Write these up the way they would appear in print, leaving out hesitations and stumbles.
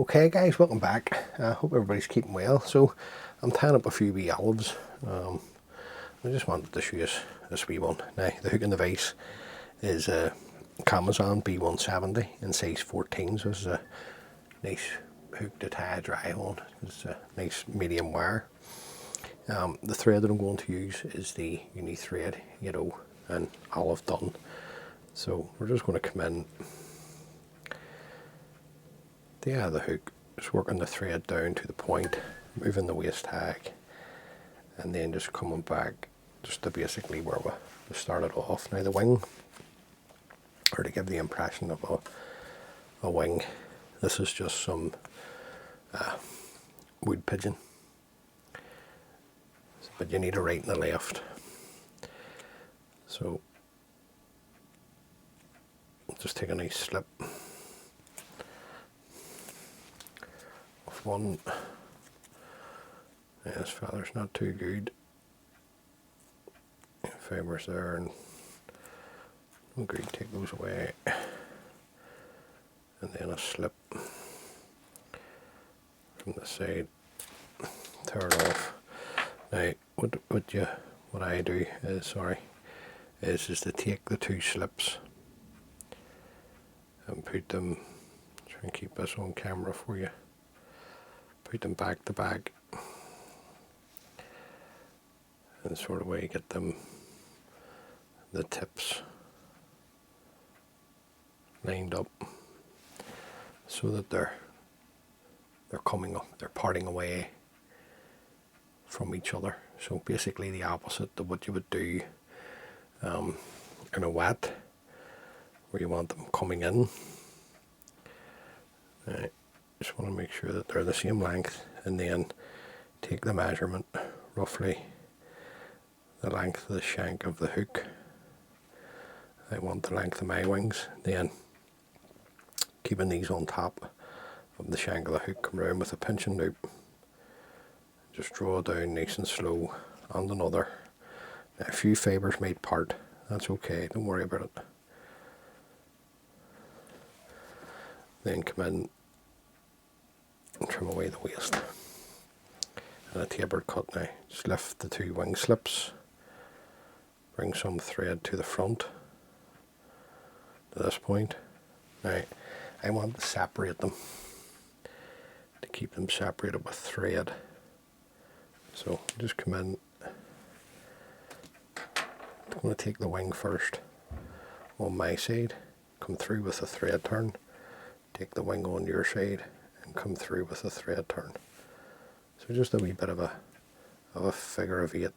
Okay guys, welcome back. I hope everybody's keeping well. So I'm tying up a few wee olives. I just wanted to show you this wee one. Now the hook in the vise is a Kamasan B170 in size 14, so this is a nice hook to tie a dry on. It's a nice medium wire. The thread that I'm going to use is the uni thread, yellow and olive done. So we're just going to come in the end of the hook, just working the thread down to the point, moving the waist tag, and then just coming back just to basically where we started off. Now the wing, or to give the impression of a wing, this is just some wood pigeon, but you need a right and a left. So just take a nice slip of one. Yeah, this feather's not too good. Fibres there, and no good, take those away. And then a slip from the side, tear it off. Now what I do is is to take the two slips and put them, try and keep this on camera for you, put them back to back, and sort of way you get them, the tips lined up so that they're coming up, they're parting away from each other. So basically the opposite of what you would do in a wet, where you want them coming in. I just want to make sure that they're the same length, and then take the measurement, roughly the length of the shank of the hook. I want the length of my wings, then keeping these on top of the shank of the hook, come around with a pinching loop, just draw down nice and slow, and another. Now, a few fibres might part, that's okay, don't worry about it. Then come in and trim away the waist. And a tapered cut now. Just lift the two wing slips, bring some thread to the front to this point. Now I want to separate them, to keep them separated with thread. So just come in, I'm going to take the wing first on my side, come through with a thread turn, take the wing on your side and come through with a thread turn. So just a wee bit of a figure of 8,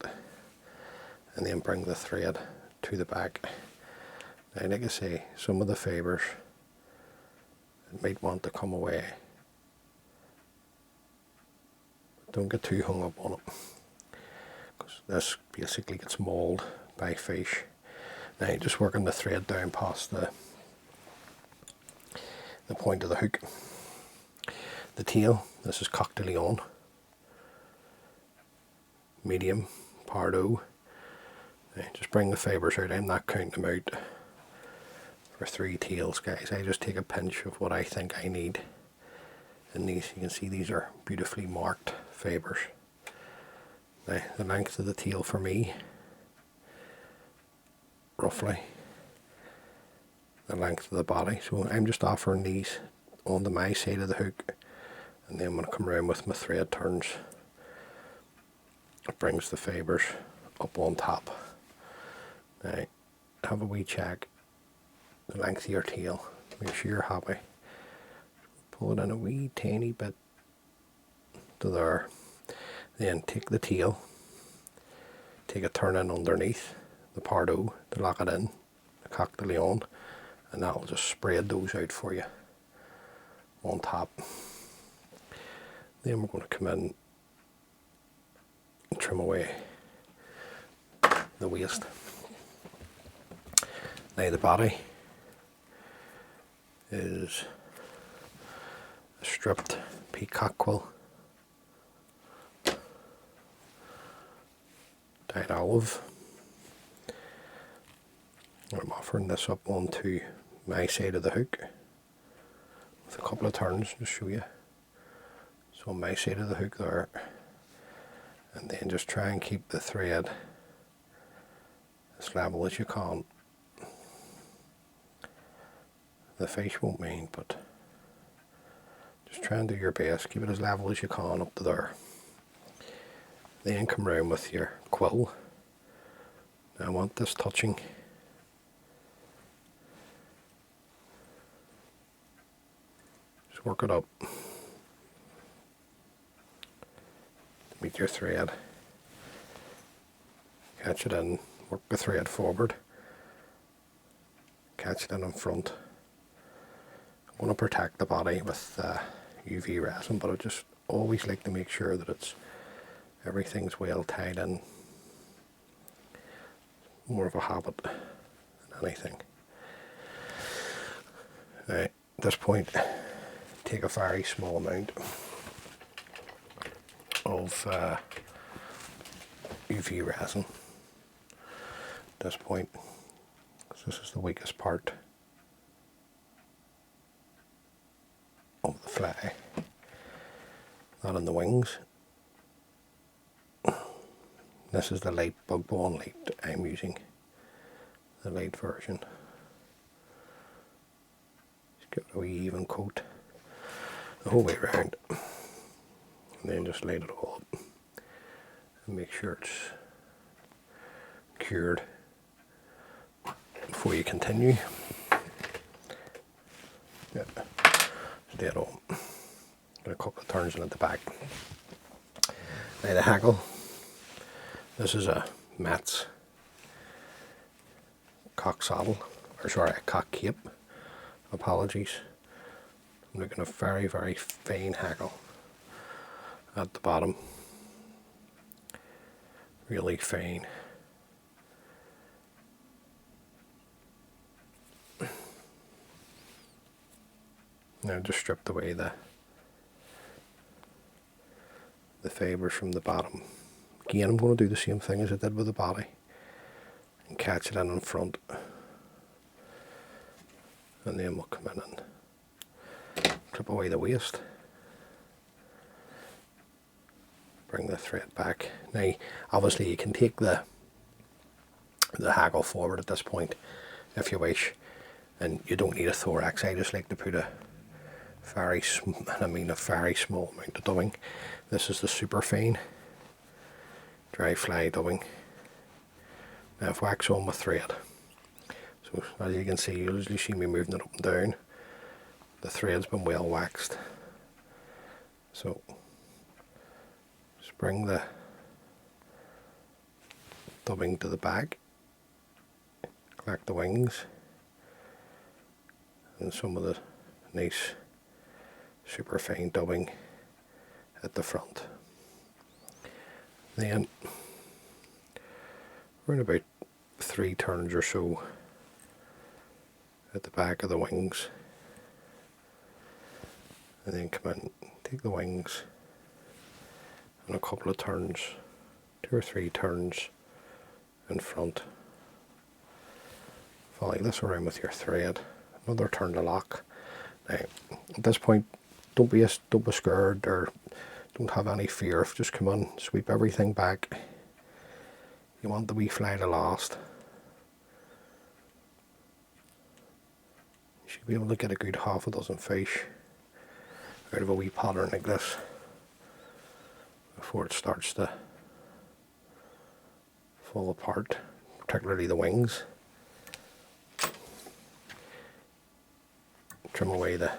and then bring the thread to the back. Now like I say, some of the fibres might want to come away. Don't get too hung up on it, because this basically gets mauled by fish. Now just working the thread down past the point of the hook. The tail, this is Coq De Leon, medium, Pardo. Just bring the fibres out. I'm not counting them out for 3 tails, guys. I just take a pinch of what I think I need. And these, you can see these are beautifully marked fibres. Now, the length of the tail for me, roughly the length of the body. So I'm just offering these onto my side of the hook, and then I'm going to come around with my thread turns. It brings the fibres up on top. Now, have a wee check the length of your tail. Make sure you're happy. Pull it in a wee tiny bit to there. Then take the tail, take a turn in underneath the Pardo to lock it in, the Coq De Leon, and that'll just spread those out for you on top. Then we're going to come in and trim away the waist. Now the body is a Stripped Peacock quill, dyed olive. I'm offering this up onto my side of the hook with a couple of turns to show you. So on my side of the hook there, and then just try and keep the thread as level as you can. The fish won't mind, but just try and do your best, keep it as level as you can up to there. Then come round with your quill. Now I want this touching. Just work it up to meet your thread. Catch it in, work the thread forward. Catch it in front. I'm going to protect the body with UV resin, but I just always like to make sure that everything's well tied in. More of a habit than anything. Right, at this point, take a very small amount of UV resin. At this point, because this is the weakest part of the fly, not in the wings. This is the light bug ball light I'm using, the light version. Just give it a wee even coat the whole way around, and then just light it all up and make sure it's cured before you continue. Yeah. Dead on. Get a couple of turns in at the back. Now the hackle. This is a Metz Coq saddle, or sorry, a Coq cape. Apologies. I'm looking at a very, very fine hackle at the bottom. Really fine. Now just stripped away the fibres from the bottom. Again, I'm going to do the same thing as I did with the body and catch it in front, and then we'll come in and clip away the waist, bring the thread back. Now obviously you can take the hackle forward at this point if you wish, and you don't need a thorax. I just like to put a very small amount of dubbing. This is the super fine dry fly dubbing. Now I've waxed on my thread, so as you can see, you'll usually see me moving it up and down. The thread's been well waxed, so just bring the dubbing to the back, collect the wings and some of the nice super fine dubbing at the front. Then we're in about 3 turns or so at the back of the wings, and then come in, take the wings and a couple of turns, 2 or 3 turns in front. Follow this around with your thread, another turn to lock. Now at this point, don't be scared or don't have any fear. Just come on, sweep everything back. You want the wee fly to last. You should be able to get a good half a dozen fish out of a wee pattern like this before it starts to fall apart, particularly the wings. Trim away the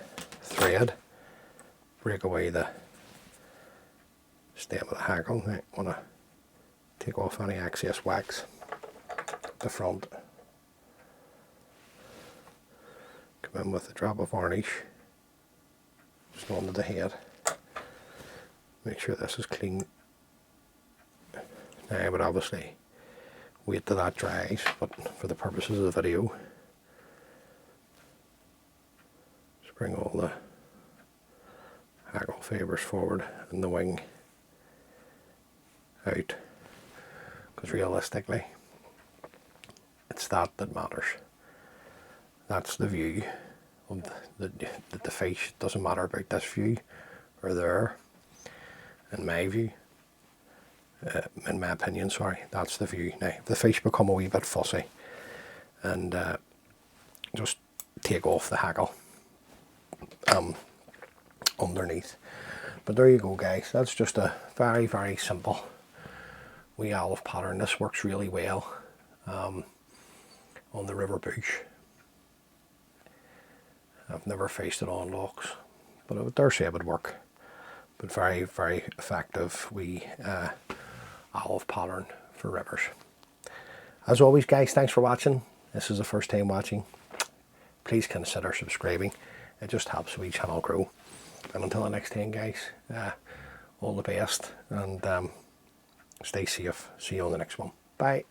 thread, break away the stem of the hackle. I want to take off any excess wax at the front. Come in with a drop of varnish just onto the head. Make sure this is clean. Now I would obviously wait till that dries, but for the purposes of the video, just bring all the hackle fibres forward and the wing out, because realistically it's that matters. That's the view of the fish. It doesn't matter about this view or there. in my view. In my opinion, sorry, that's the view. Now, if the fish become a wee bit fussy, and just take off the hackle underneath. But there you go, guys. That's just a very, very simple wee olive pattern. This works really well on the river bush. I've never faced it on locks, but I would dare say it would work. But very, very effective wee olive pattern for rivers. As always, guys, thanks for watching. This is the first time watching. Please consider subscribing. It just helps the channel grow. And until the next time, guys, all the best, and stay safe. See you on the next one. Bye.